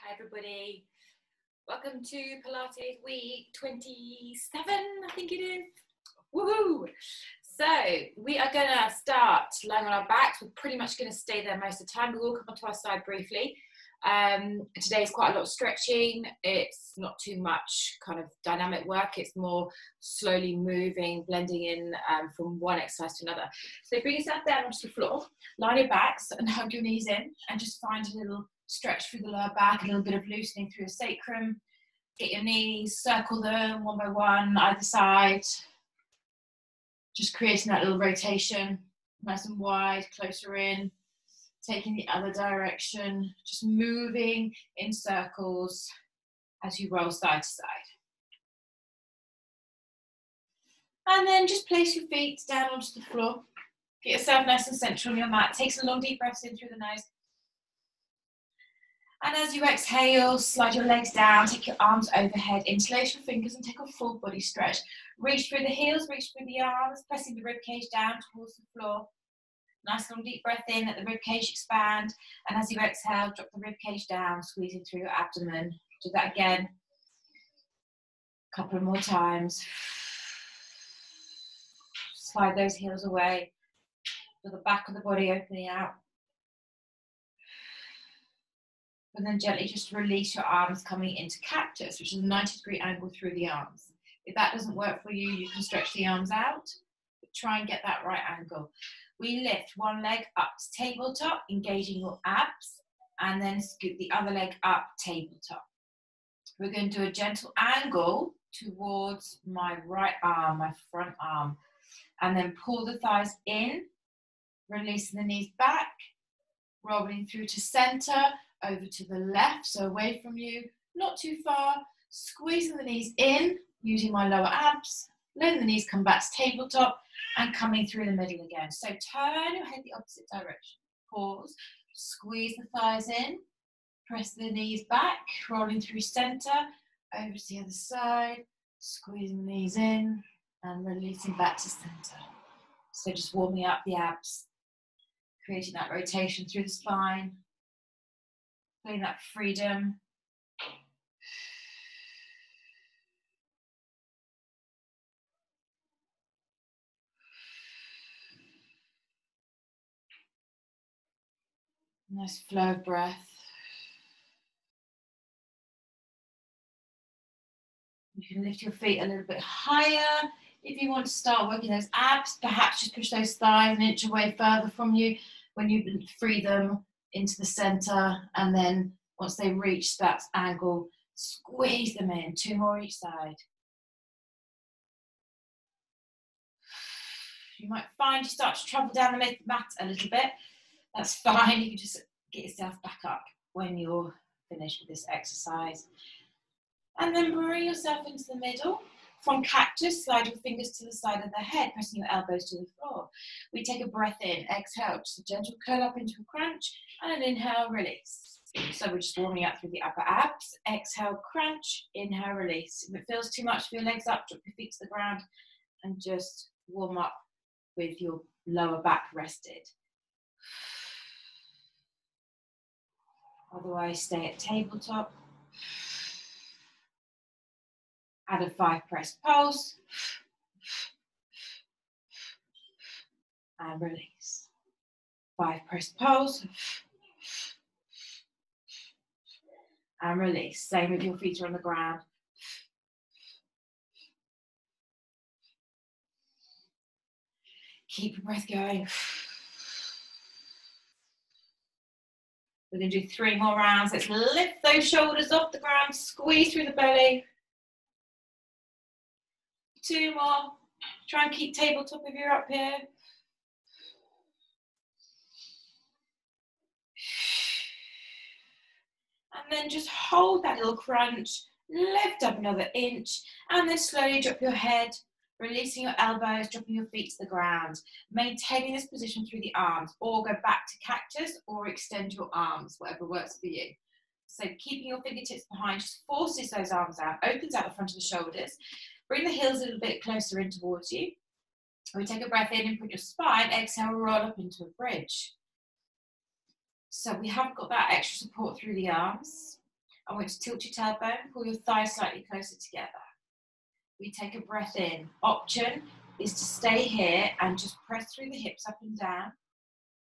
Hi everybody, welcome to Pilates week 27, I think it is. Woohoo! So we are going to start lying on our backs. We're pretty much going to stay there most of the time. We will come onto our side briefly. Today is quite a lot of stretching. It's not too much kind of dynamic work. It's more slowly moving, blending in from one exercise to another. So bring yourself down onto the floor, lie on your backs and hug your knees in and just find a little stretch through the lower back, a little bit of loosening through the sacrum. Get your knees, circle them one by one, either side. Just creating that little rotation, nice and wide, closer in. Taking the other direction, just moving in circles as you roll side to side. And then just place your feet down onto the floor. Get yourself nice and central on your mat. Take some long deep breaths in through the nose. And as you exhale, slide your legs down, take your arms overhead, interlace your fingers and take a full body stretch. Reach through the heels, reach through the arms, pressing the rib cage down towards the floor. Nice long deep breath in, let the rib cage expand. And as you exhale, drop the rib cage down, squeezing through your abdomen. Do that again. A couple more times. Slide those heels away. Feel the back of the body opening out. And then gently just release your arms coming into cactus, which is a 90-degree angle through the arms. If that doesn't work for you, you can stretch the arms out. But try and get that right angle. We lift one leg up to tabletop, engaging your abs, and then scoot the other leg up tabletop. We're going to do a gentle angle towards my right arm, my front arm, and then pull the thighs in, releasing the knees back, rolling through to center, over to the left, so away from you, not too far, squeezing the knees in, using my lower abs, letting the knees come back to tabletop, and coming through the middle again. So turn your head the opposite direction. Pause, squeeze the thighs in, press the knees back, rolling through center, over to the other side, squeezing the knees in, and releasing back to center. So just warming up the abs, creating that rotation through the spine, feeling that freedom. Nice flow of breath. You can lift your feet a little bit higher. If you want to start working those abs, perhaps just push those thighs an inch away further from you when you free them into the center. And then once they reach that angle, squeeze them in. 2 more each side. You might find you start to travel down the mat a little bit. That's fine. You can just get yourself back up when you're finished with this exercise. And then bring yourself into the middle. From cactus, slide your fingers to the side of the head, pressing your elbows to the floor. We take a breath in, exhale, just a gentle curl up into a crunch, and an inhale, release. So we're just warming up through the upper abs. Exhale, crunch, inhale, release. If it feels too much for your legs up, drop your feet to the ground and just warm up with your lower back rested. Otherwise, stay at tabletop. Add a 5 press pulse. And release. 5 press pulse. And release. Same if your feet are on the ground. Keep your breath going. We're going to do 3 more rounds. Let's lift those shoulders off the ground, squeeze through the belly. 2 more. Try and keep tabletop if you're up here. And then just hold that little crunch. Lift up another inch. And then slowly drop your head, releasing your elbows, dropping your feet to the ground. Maintaining this position through the arms, or go back to cactus, or extend your arms, whatever works for you. So keeping your fingertips behind just forces those arms out, opens out the front of the shoulders. Bring the heels a little bit closer in towards you. We take a breath in and put your spine, exhale, roll up into a bridge. So we have got that extra support through the arms. I want you to tilt your tailbone, pull your thighs slightly closer together. We take a breath in. Option is to stay here and just press through the hips up and down.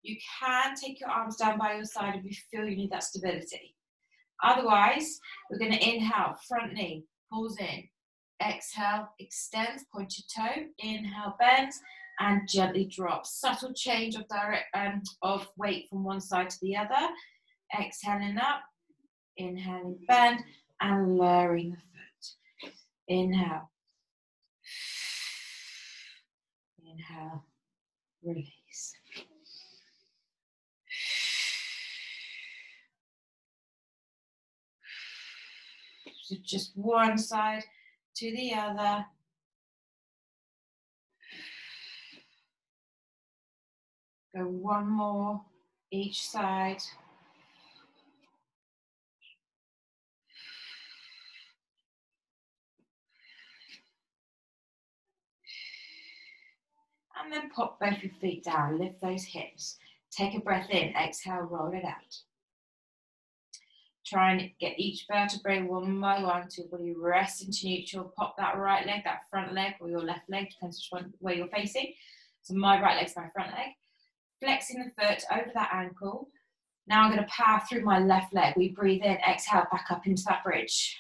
You can take your arms down by your side if you feel you need that stability. Otherwise, we're going to inhale, front knee, pulls in. Exhale, extends, point your toe. Inhale, bends, and gently drop. Subtle change of weight from one side to the other. Exhaling up, inhaling, bend, and lowering the foot. Inhale. Inhale, release. So just one side to the other. Go one more each side. And then pop both your feet down, lift those hips. Take a breath in, exhale, roll it out. Try and get each vertebrae one by one till your body rests into neutral. Pop that right leg, that front leg, or your left leg, depends which one, where you're facing. So my right leg's my front leg. Flexing the foot over that ankle. Now I'm going to power through my left leg. We breathe in, exhale, back up into that bridge.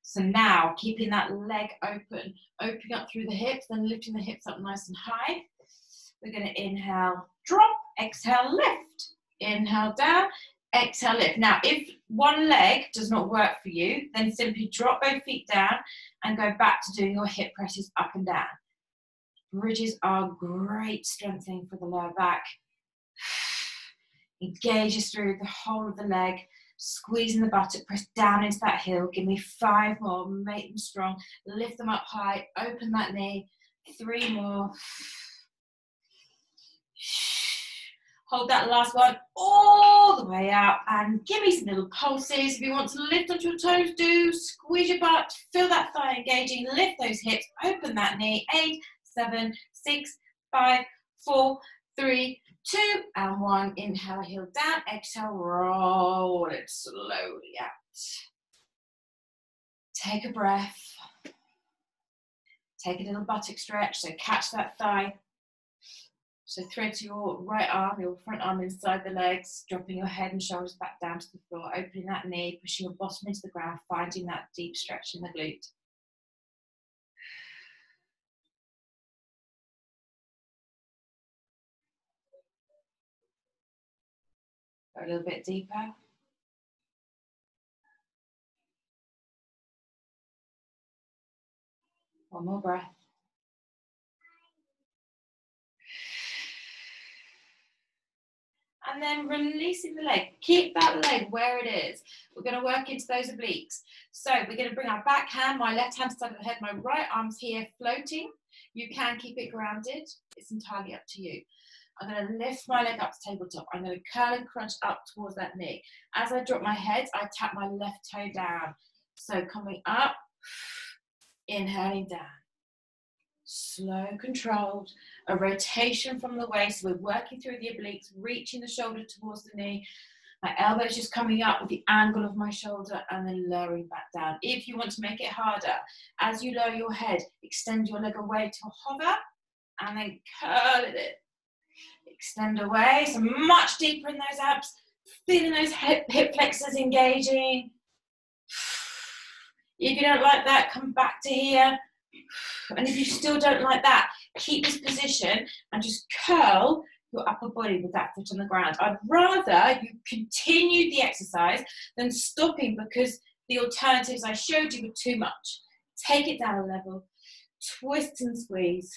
So now, keeping that leg open, opening up through the hips, then lifting the hips up nice and high. We're going to inhale, drop, exhale, lift. Inhale, down, exhale, lift. Now, if one leg does not work for you, then simply drop both feet down and go back to doing your hip presses up and down. Bridges are great strengthening for the lower back. Engages through the whole of the leg. Squeezing the buttock, press down into that heel. Give me 5 more, make them strong. Lift them up high, open that knee. 3 more. Hold that last one all the way out and give me some little pulses. If you want to lift onto your toes, do. Squeeze your butt, feel that thigh engaging, lift those hips, open that knee. 8, 7, 6, 5, 4, 3, 2, and 1. Inhale, heel down. Exhale, roll it slowly out. Take a breath. Take a little buttock stretch, so catch that thigh. So thread your right arm, your front arm inside the legs, dropping your head and shoulders back down to the floor, opening that knee, pushing your bottom into the ground, finding that deep stretch in the glute. Go a little bit deeper. One more breath. And then releasing the leg. Keep that leg where it is. We're going to work into those obliques. So we're going to bring our back hand, my left hand side of the head, my right arm's here floating. You can keep it grounded. It's entirely up to you. I'm going to lift my leg up to tabletop. I'm going to curl and crunch up towards that knee. As I drop my head, I tap my left toe down. So coming up, inhaling down. Slow, controlled, a rotation from the waist. We're working through the obliques, reaching the shoulder towards the knee. My elbow's just coming up with the angle of my shoulder and then lowering back down. If you want to make it harder, as you lower your head, extend your leg away to a hover and then curl it. Extend away, so much deeper in those abs, feeling those hip flexors engaging. If you don't like that, come back to here. And if you still don't like that, keep this position and just curl your upper body with that foot on the ground. I'd rather you continue the exercise than stopping because the alternatives I showed you were too much. Take it down a level, twist and squeeze.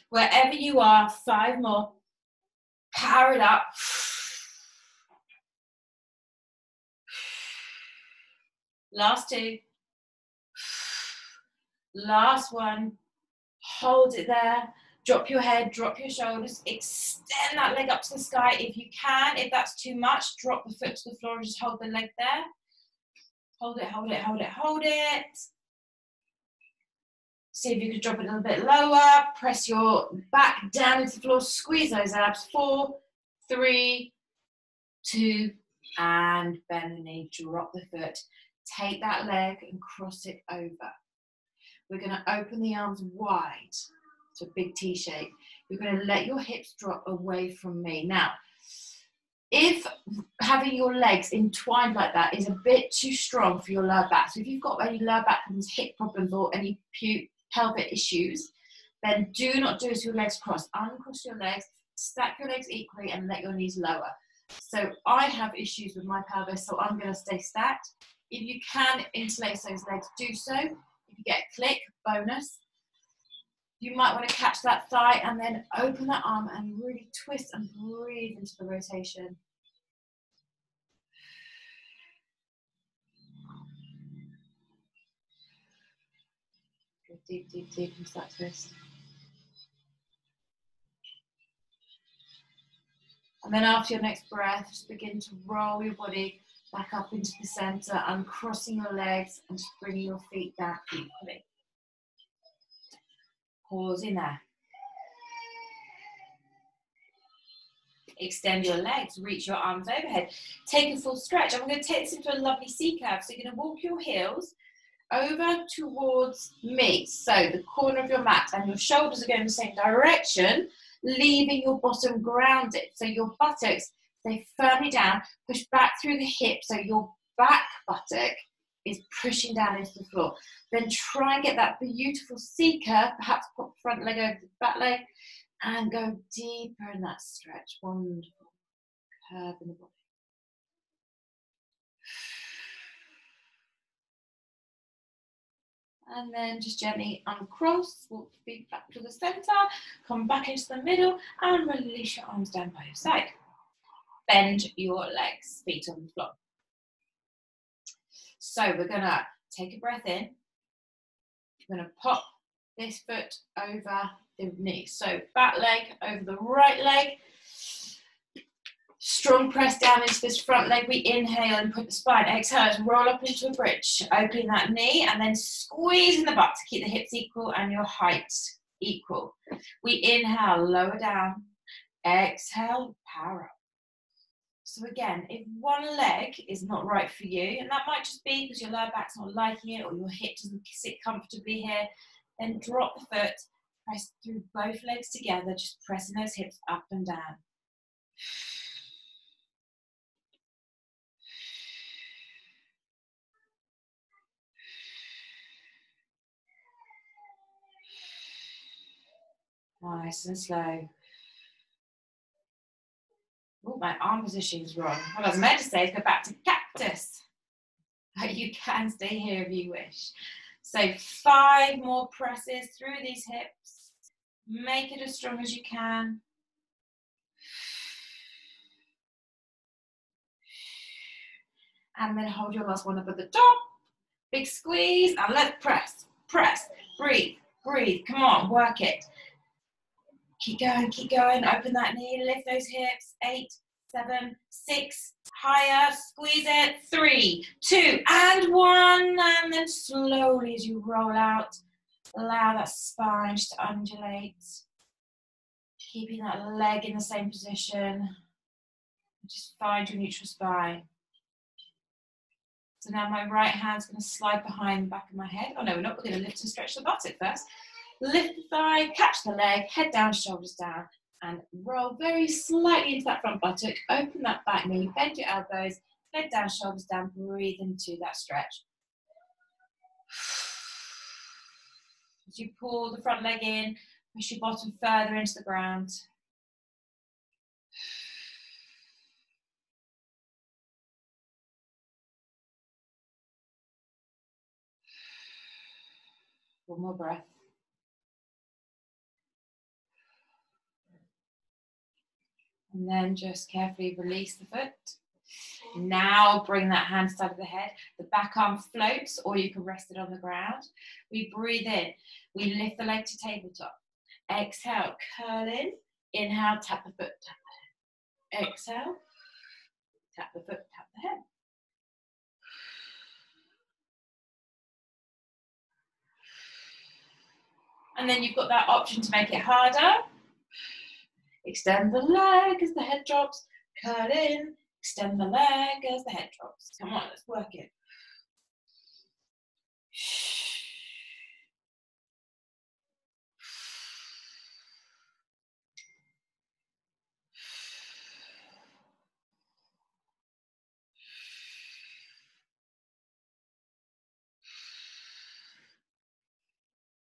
Wherever you are, 5 more. Power it up. Last 2. Last 1. Hold it there. Drop your head, drop your shoulders. Extend that leg up to the sky if you can. If that's too much, drop the foot to the floor and just hold the leg there. Hold it, hold it, hold it, hold it. See if you could drop it a little bit lower. Press your back down into the floor. Squeeze those abs. 4, 3, 2, and bend the knee, drop the foot. Take that leg and cross it over. We're going to open the arms wide, so a big T shape. You're going to let your hips drop away from me. Now, if having your legs entwined like that is a bit too strong for your lower back, so if you've got any lower back problems, hip problems, or any pelvic issues, then do not do it with your legs crossed. Uncross your legs, stack your legs equally, and let your knees lower. So I have issues with my pelvis, so I'm going to stay stacked. If you can interlace those legs, do so. If you get a click, bonus. You might want to catch that thigh and then open that arm and really twist and breathe into the rotation. Go deep, deep, deep into that twist. And then after your next breath, just begin to roll your body back up into the center, uncrossing your legs and just bringing your feet down equally. Pause in there. Extend your legs, reach your arms overhead. Take a full stretch. I'm going to take this into a lovely C curve. So you're going to walk your heels over towards me. So the corner of your mat, and your shoulders are going in the same direction, leaving your bottom grounded. So your buttocks stay firmly down, push back through the hip. So your back buttock is pushing down into the floor. Then try and get that beautiful C curve, perhaps pop the front leg over the back leg, and go deeper in that stretch. Wonderful. Curve in the body. And then just gently uncross, walk the feet back to the center, come back into the middle, and release your arms down by your side. Bend your legs, feet on the floor. So we're gonna take a breath in. We're gonna pop this foot over the knee. So back leg over the right leg. Strong press down into this front leg. We inhale and put the spine. Exhale, let's roll up into a bridge. Open that knee and then squeeze in the butt to keep the hips equal and your height equal. We inhale, lower down. Exhale, power up. So again, if one leg is not right for you, and that might just be because your lower back's not liking it or your hip doesn't sit comfortably here, then drop the foot, press through both legs together, just pressing those hips up and down. Nice and slow. Oh, my arm position is wrong. What I was meant to say is go back to cactus. But you can stay here if you wish. So 5 more presses through these hips. Make it as strong as you can. And then hold your last one up at the top. Big squeeze and let's press, press, breathe, breathe. Come on, work it. Keep going, open that knee, lift those hips. 8, 7, 6, higher, squeeze it. 3, 2, and 1. And then slowly as you roll out, allow that spine just to undulate. Keeping that leg in the same position. Just find your neutral spine. So now my right hand's going to slide behind the back of my head. Oh no, we're not. We're going to lift and stretch the buttock first. Lift the thigh, catch the leg, head down, shoulders down, and roll very slightly into that front buttock. Open that back knee, bend your elbows, head down, shoulders down, breathe into that stretch. As you pull the front leg in, push your bottom further into the ground. One more breath. And then just carefully release the foot. Now bring that hand to the side of the head. The back arm floats, or you can rest it on the ground. We breathe in. We lift the leg to tabletop. Exhale, curl in. Inhale, tap the foot, tap the head. Exhale, tap the foot, tap the head. And then you've got that option to make it harder. Extend the leg as the head drops. Curl in. Extend the leg as the head drops. Come on, let's work it.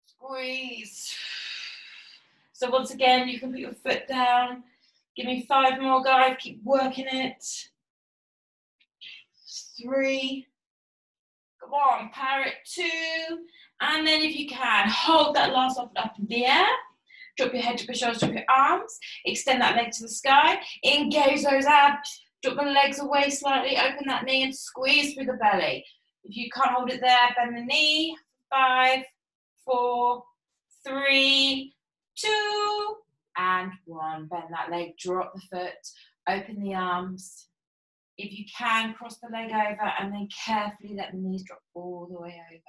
Squeeze. So once again, you can put your foot down. Give me 5 more, guys. Keep working it. 3. Come on, power it. 2. And then if you can, hold that last one up in the air. Drop your head, drop your shoulders, drop your arms. Extend that leg to the sky. Engage those abs. Drop the legs away slightly. Open that knee and squeeze through the belly. If you can't hold it there, bend the knee. 5, 4, 3, 2, and 1. Bend that leg, drop the foot, open the arms. If you can, cross the leg over and then carefully let the knees drop all the way over.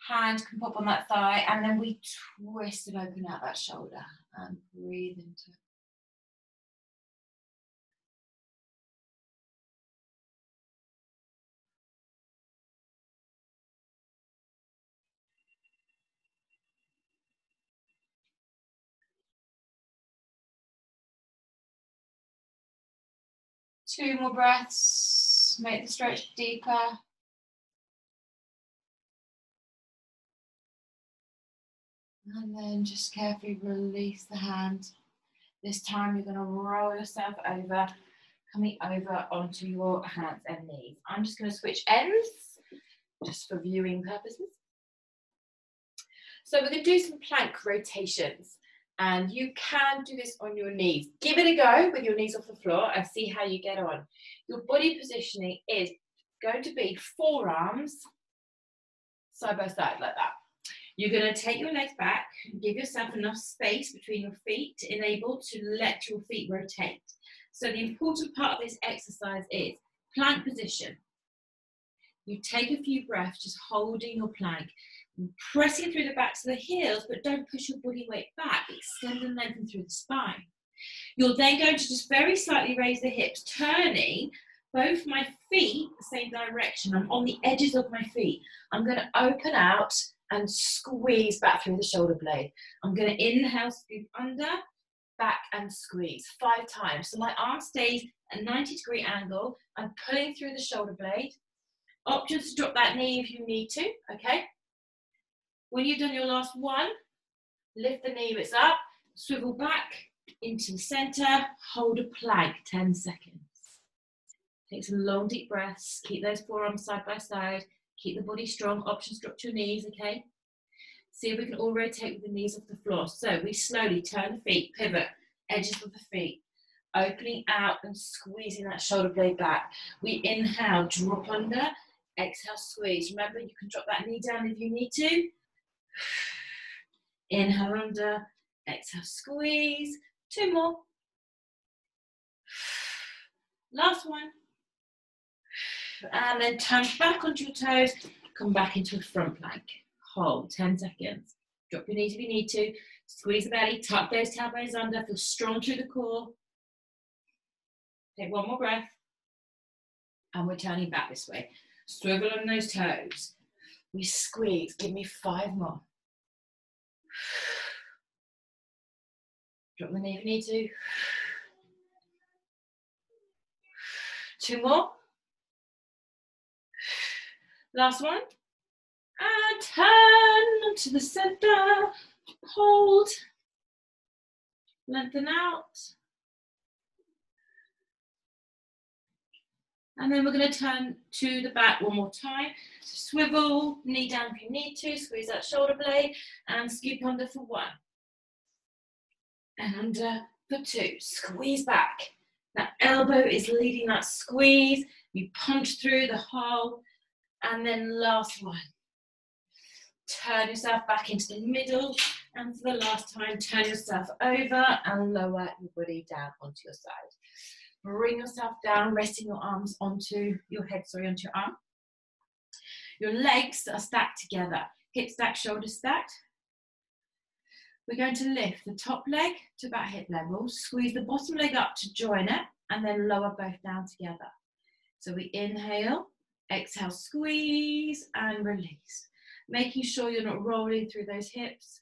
Hand can pop on that thigh and then we twist and open out that shoulder and breathe into it. Two more breaths, make the stretch deeper. And then just carefully release the hand. This time you're going to roll yourself over, coming over onto your hands and knees. I'm just going to switch ends, just for viewing purposes. So we're going to do some plank rotations. And you can do this on your knees. Give it a go with your knees off the floor and see how you get on. Your body positioning is going to be forearms side by side like that. You're going to take your legs back, give yourself enough space between your feet to enable to let your feet rotate. So the important part of this exercise is plank position. You take a few breaths just holding your plank, pressing through the backs of the heels, but don't push your body weight back. Extend and lengthen through the spine. You're then going to just very slightly raise the hips, turning both my feet the same direction. I'm on the edges of my feet. I'm going to open out and squeeze back through the shoulder blade. I'm going to inhale, scoop under, back and squeeze 5 times. So my arm stays at a 90-degree angle. I'm pulling through the shoulder blade. Options to drop that knee if you need to, okay? When you've done your last one, lift the knee bits up, swivel back into the center, hold a plank, 10 seconds. Take some long, deep breaths, keep those forearms side by side, keep the body strong, options drop to your knees, okay? See if we can all rotate with the knees off the floor. So we slowly turn the feet, pivot, edges of the feet, opening out and squeezing that shoulder blade back. We inhale, drop under, exhale, squeeze. Remember, you can drop that knee down if you need to. Inhale under, exhale, squeeze. 2 more. Last one. And then turn back onto your toes, come back into a front plank. Hold 10 seconds. Drop your knees if you need to. Squeeze the belly, tuck those tailbones under, feel strong through the core. Take 1 more breath. And we're turning back this way. Swivel on those toes. We squeeze. Give me 5 more. Drop the knee if you need to. 2 more. Last one. And turn to the center. Hold. Lengthen out. And then we're going to turn to the back 1 more time. So swivel, knee down if you need to, squeeze that shoulder blade, and scoop under for 1. And under for 2. Squeeze back. That elbow is leading that squeeze. You punch through the hole. And then last one. Turn yourself back into the middle. And for the last time, turn yourself over and lower your body down onto your side. Bring yourself down, resting your arms onto your head, onto your arm. Your legs are stacked together. Hip stacked, shoulders stacked. We're going to lift the top leg to about hip level. Squeeze the bottom leg up to join it. and then lower both down together. So we inhale, exhale, squeeze and release. Making sure you're not rolling through those hips.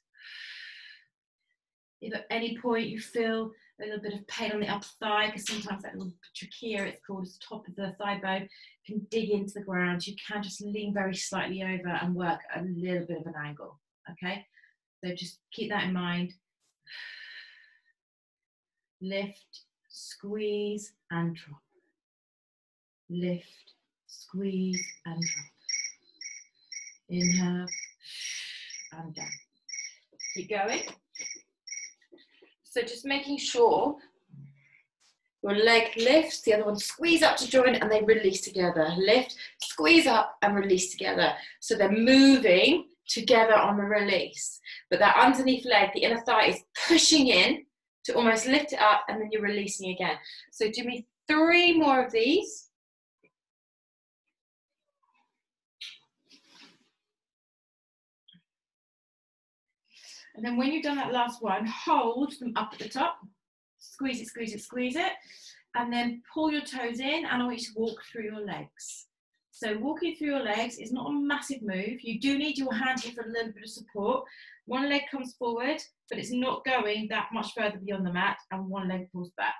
If at any point you feel a little bit of pain on the upper thigh, because sometimes that little trachea, it's called, is the top of the thigh bone, can dig into the ground. You can just lean very slightly over and work a little bit of an angle, okay? So just keep that in mind. Lift, squeeze and drop. Lift, squeeze and drop. Inhale and down. Keep going. So just making sure your leg lifts, the other one squeeze up to join and they release together. Lift, squeeze up and release together. So they're moving together on the release. But that underneath leg, the inner thigh, is pushing in to almost lift it up and then you're releasing again. So do me 3 more of these. And then when you've done that last one, hold them up at the top. Squeeze it, squeeze it, squeeze it. And then pull your toes in and I want you to walk through your legs. So walking through your legs is not a massive move. You do need your hand here for a little bit of support. One leg comes forward, but it's not going that much further beyond the mat, and one leg pulls back.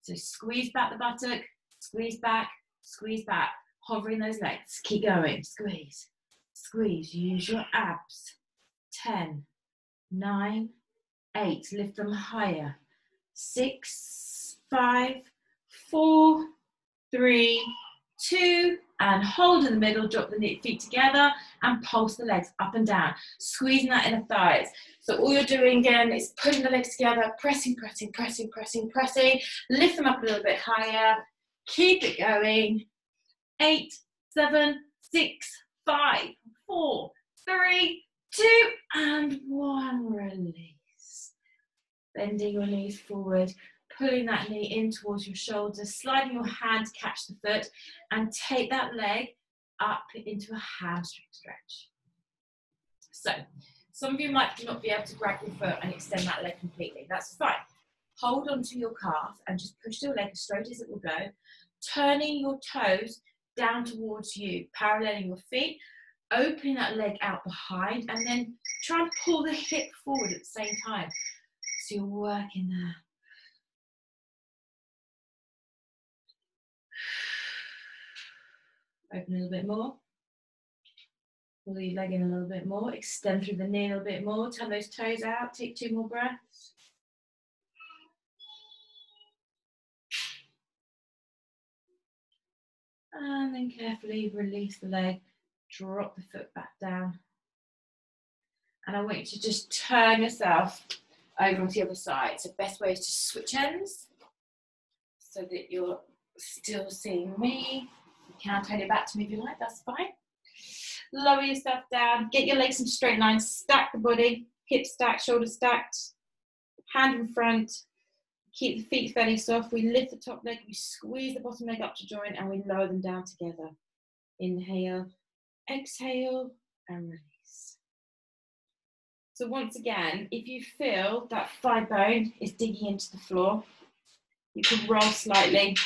So squeeze back the buttock, squeeze back, hovering those legs. Keep going, squeeze, squeeze. Use your abs. 10, 9, 8. Lift them higher. 6, 5, 4, 3, 2, and hold in the middle, drop the feet together and pulse the legs up and down, squeezing that inner thighs. So all you're doing again is putting the legs together, pressing, pressing, pressing, pressing, pressing, lift them up a little bit higher, keep it going. 8, 7, 6, 5, 4, 3, 2, and 1, release. Bending your knees forward, pulling that knee in towards your shoulder, sliding your hand to catch the foot, and take that leg up into a hamstring stretch. So, some of you might not be able to grab your foot and extend that leg completely. That's fine. Hold onto your calf and just push your leg as straight as it will go, turning your toes down towards you, paralleling your feet, opening that leg out behind, and then try and pull the hip forward at the same time. So you're working there. Open a little bit more. Pull your leg in a little bit more. Extend through the knee a little bit more. Turn those toes out. Take 2 more breaths. And then carefully release the leg. Drop the foot back down. And I want you to just turn yourself over onto the other side. So best way is to switch ends so that you're still seeing me. You can turn it back to me if you like, that's fine. Lower yourself down, get your legs in straight lines, stack the body, hips stacked, shoulders stacked, hand in front, keep the feet fairly soft. We lift the top leg, we squeeze the bottom leg up to join, and we lower them down together. Inhale, exhale, and release. So once again, if you feel that thigh bone is digging into the floor, you can roll slightly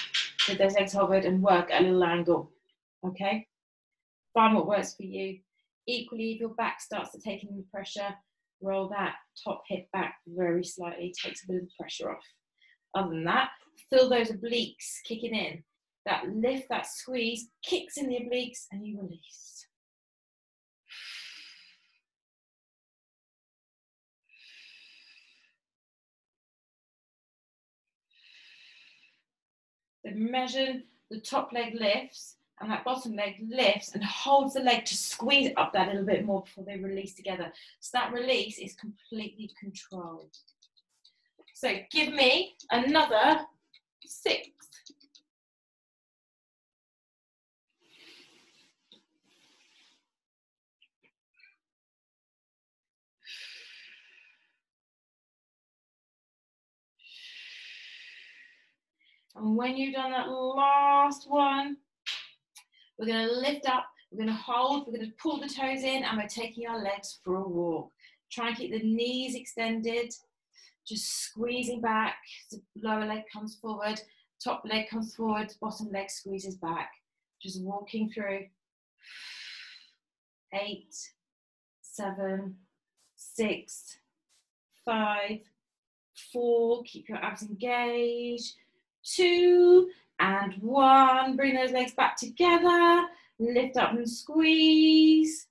with those legs hovered and work at a little angle, okay? Find what works for you. Equally, if your back starts to take in the pressure, roll that top hip back very slightly, takes a bit of the pressure off. Other than that, feel those obliques kicking in. That lift, that squeeze, kicks in the obliques and you release. So measure the top leg lifts and that bottom leg lifts and holds the leg to squeeze it up that little bit more before they release together. So that release is completely controlled. So give me another 6. And when you've done that last one, we're going to lift up, we're going to hold, we're going to pull the toes in, and we're taking our legs for a walk. Try and keep the knees extended, just squeezing back, the lower leg comes forward, Top leg comes forward, bottom leg squeezes back. Just walking through. 8, 7, 6, 5, 4. Keep your abs engaged. 2 and 1. Bring those legs back together. Lift up and squeeze.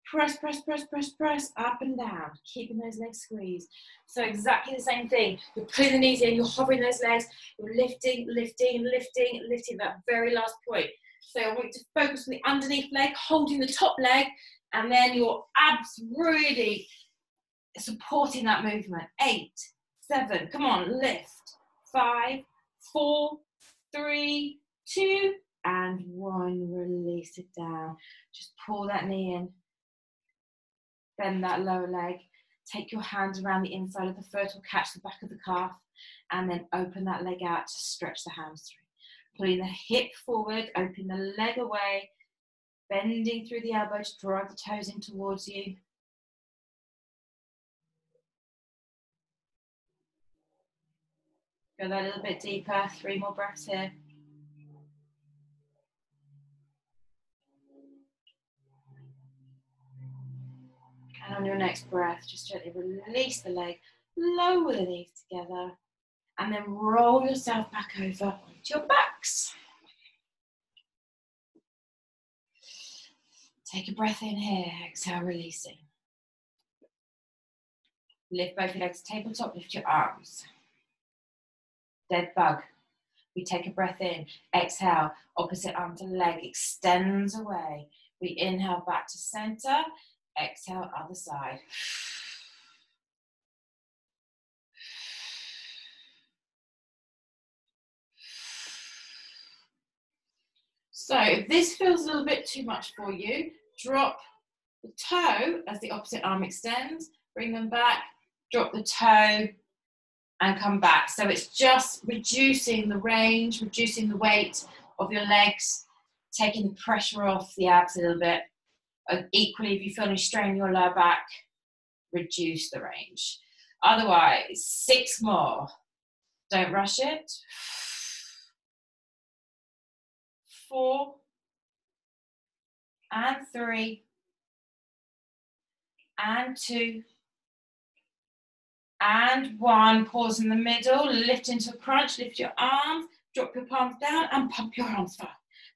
Press, press, press, press, press, up and down, keeping those legs squeezed. So exactly the same thing. You're putting the knees in, you're hovering those legs, you're lifting, lifting, lifting, lifting that very last point. So I want you to focus on the underneath leg, holding the top leg, and then your abs really supporting that movement. 8, 7, come on, lift. 5, 4, 3, 2, and 1. Release it down. Just pull that knee in. Bend that lower leg, take your hands around the inside of the foot or catch the back of the calf, and then open that leg out to stretch the hamstring. Pulling the hip forward, open the leg away, bending through the elbow to drive the toes in towards you. Go that little bit deeper, 3 more breaths here. And on your next breath, just gently release the leg, lower the knees together, and then roll yourself back over onto your backs. Take a breath in here, exhale, releasing. Lift both your legs, tabletop, lift your arms. Dead bug. We take a breath in, exhale, opposite arm to leg, extends away. We inhale back to center, exhale, other side. So if this feels a little bit too much for you, drop the toe as the opposite arm extends, bring them back, drop the toe and come back. So it's just reducing the range, reducing the weight of your legs, taking the pressure off the abs a little bit. Equally, if you feel any strain in your lower back, reduce the range. Otherwise, 6 more. Don't rush it. 4 and 3 and 2 and 1. Pause in the middle, lift into a crunch, lift your arms, drop your palms down and pump your arms far.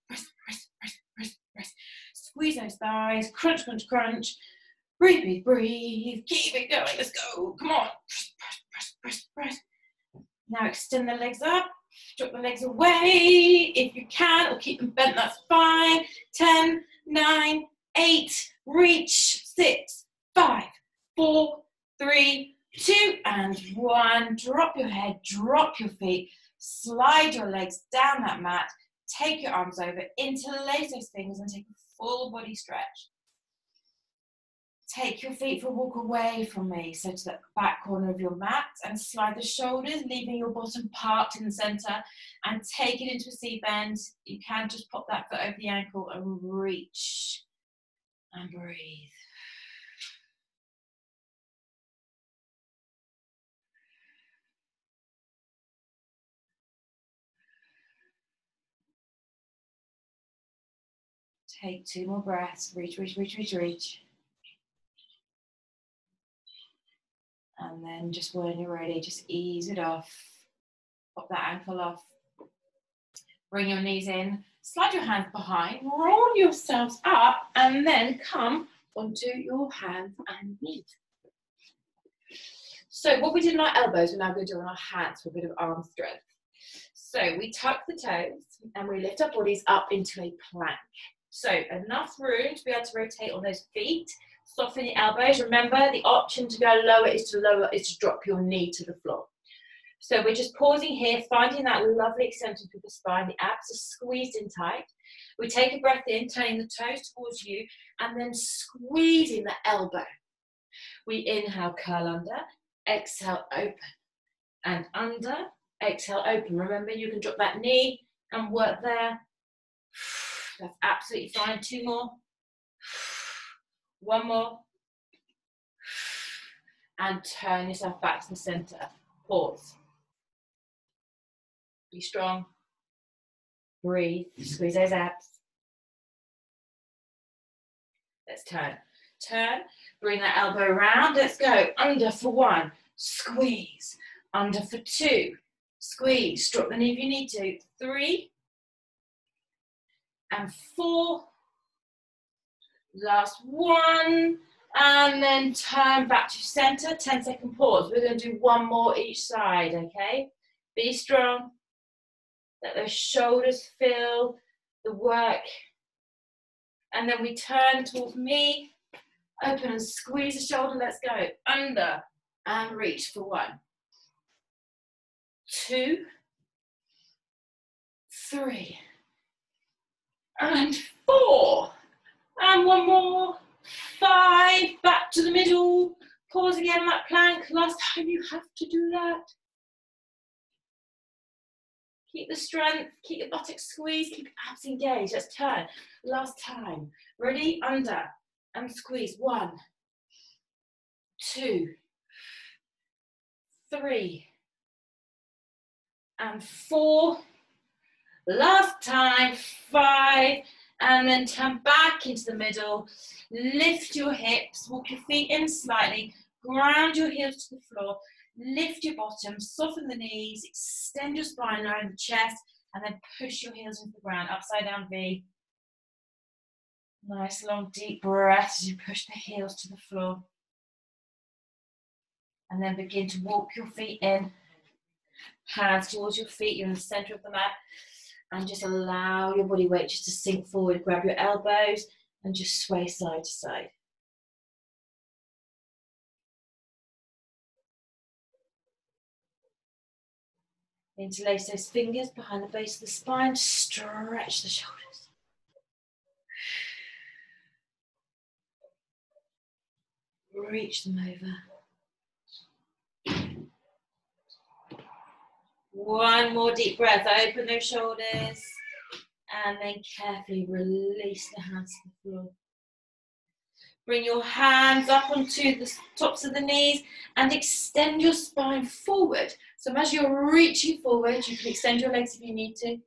Press, press, press, press, press. Squeeze those thighs, crunch, crunch, crunch. Breathe, breathe, breathe. Keep it going, let's go. Come on. Press, press, press, press, press. Now extend the legs up, drop the legs away if you can, or keep them bent, that's fine. 10, 9, 8, reach. 6, 5, 4, 3, 2, and 1. Drop your head, drop your feet, slide your legs down that mat, take your arms over, interlace those fingers and take a full body stretch. Take your feet for a walk away from me, so to the back corner of your mat, and slide the shoulders, leaving your bottom parked in the center, and take it into a C bend. You can just pop that foot over the ankle and reach and breathe. Take 2 more breaths, reach, reach, reach, reach, reach. And then just when you're ready, just ease it off. Pop that ankle off. Bring your knees in, slide your hands behind, roll yourselves up, and then come onto your hands and knees. So what we did in our elbows, we're now going to do on our hands for a bit of arm strength. So we tuck the toes and we lift our bodies up into a plank. So enough room to be able to rotate on those feet. Soften the elbows. Remember, the option to go lower is to drop your knee to the floor. So we're just pausing here, finding that lovely extension through the spine. The abs are squeezed in tight. We take a breath in, turning the toes towards you, and then squeezing the elbow. We inhale, curl under, exhale, open, and under, exhale, open. Remember, you can drop that knee and work there. That's absolutely fine. 2 more. 1 more. And turn yourself back to the center. Pause. Be strong. Breathe, squeeze those abs. Let's turn. Turn, bring that elbow around. Let's go. Under for 1, squeeze. Under for 2, squeeze. Drop the knee if you need to. 3 and 4. Last 1. And then turn back to center. 10-second pause. We're going to do 1 more each side, okay? Be strong. Let those shoulders feel the work. And then we turn towards me. Open and squeeze the shoulder. Let's go. Under and reach for 1, 2, 3, and 4. And 1 more. 5. Back to the middle. Pause again on that plank. Last time you have to do that. Keep the strength. Keep your buttocks squeezed. Keep your abs engaged. Let's turn. Last time. Ready? Under and squeeze. 1, 2, 3, and 4. Last time. 5. And then turn back into the middle. Lift your hips. Walk your feet in slightly. Ground your heels to the floor. Lift your bottom. Soften the knees. Extend your spine around the chest. And then push your heels into the ground. Upside down V. Nice long deep breath as you push the heels to the floor. And then begin to walk your feet in. Hands towards your feet. You're in the center of the mat. And just allow your body weight just to sink forward. Grab your elbows and just sway side to side. Interlace those fingers behind the base of the spine. Stretch the shoulders. Reach them over. 1 more deep breath. Open those shoulders. And then carefully release the hands to the floor. Bring your hands up onto the tops of the knees and extend your spine forward. So as you're reaching forward, you can extend your legs if you need to.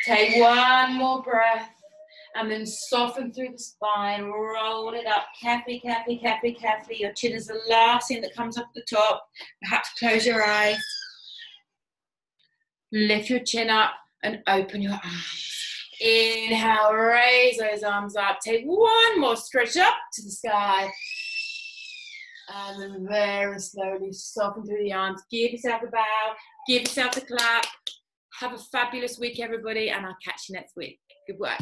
Take 1 more breath and then soften through the spine. Roll it up carefully, carefully, carefully, carefully. Your chin is the last thing that comes up the top. Perhaps close your eyes. Lift your chin up and open your arms. Inhale, raise those arms up. Take 1 more stretch up to the sky. And then very slowly soften through the arms. Give yourself a bow. Give yourself a clap. Have a fabulous week, everybody, and I'll catch you next week. Good work.